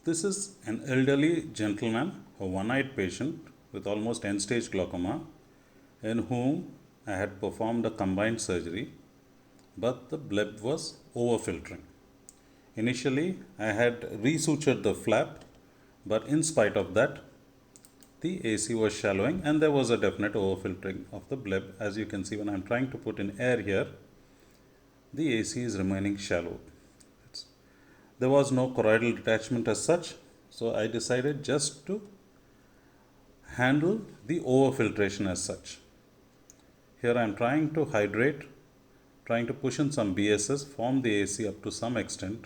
This is an elderly gentleman, a one-eyed patient with almost end-stage glaucoma, in whom I had performed a combined surgery, but the bleb was overfiltering. Initially, I had resutured the flap, but in spite of that, the AC was shallowing and there was a definite overfiltering of the bleb. As you can see, when I'm trying to put in air here, the AC is remaining shallow. There was no choroidal detachment as such, so I decided just to handle the overfiltration as such. Here I am trying to hydrate, trying to push in some BSS, form the AC up to some extent.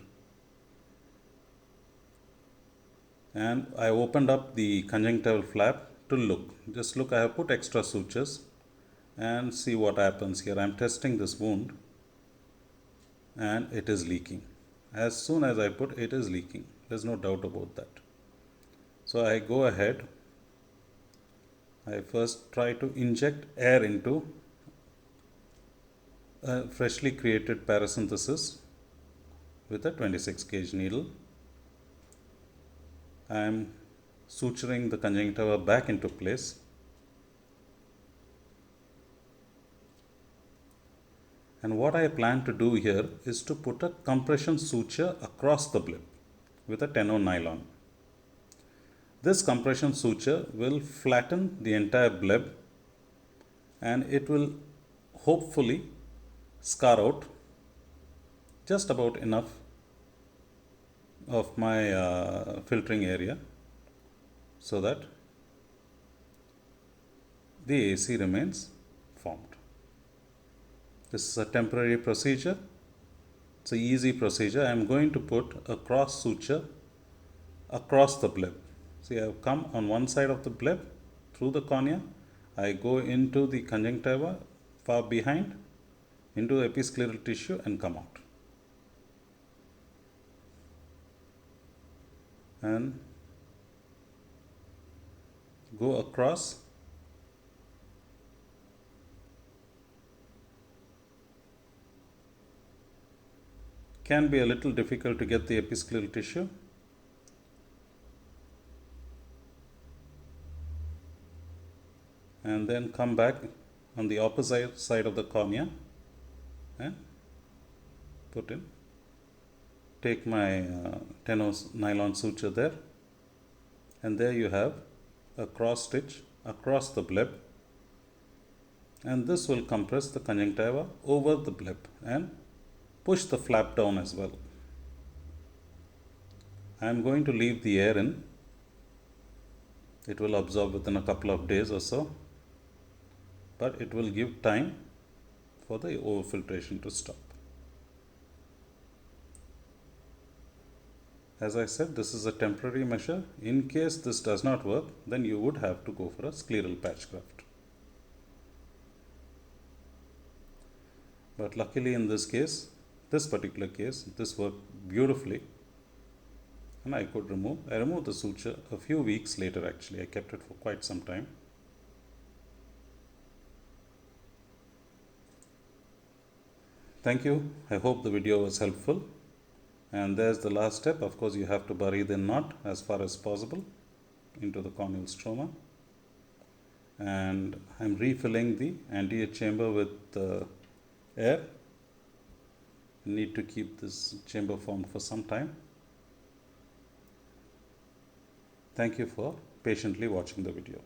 And I opened up the conjunctival flap to look. Just look, I have put extra sutures and see what happens here. I am testing this wound and it is leaking. As soon as I put, it is leaking. There's no doubt about that. So I go ahead. I first try to inject air into a freshly created paracentesis with a 26 gauge needle. I am suturing the conjunctiva back into place. And what I plan to do here is to put a compression suture across the bleb with a 10-0 nylon. This compression suture will flatten the entire bleb and it will hopefully scar out just about enough of my filtering area so that the AC remains formed. This is a temporary procedure. It's an easy procedure. I am going to put a cross suture across the bleb. See, I have come on one side of the bleb through the cornea. I go into the conjunctiva far behind, into the episcleral tissue and come out. And go across. Can be a little difficult to get the episcleral tissue. And then come back on the opposite side of the cornea and put in. Take my 10-0 nylon suture there, and there you have a cross stitch across the bleb, and this will compress the conjunctiva over the bleb and push the flap down as well. I am going to leave the air in. It will absorb within a couple of days or so, but it will give time for the overfiltration to stop. As I said, this is a temporary measure. In case this does not work, then you would have to go for a scleral patch graft. But luckily in this case, this particular case, this worked beautifully and I could remove. I removed the suture a few weeks later actually. I kept it for quite some time. Thank you. I hope the video was helpful. And there's the last step. Of course, you have to bury the knot as far as possible into the corneal stroma. And I'm refilling the anterior chamber with air. Need to keep this chamber formed for some time. Thank you for patiently watching the video.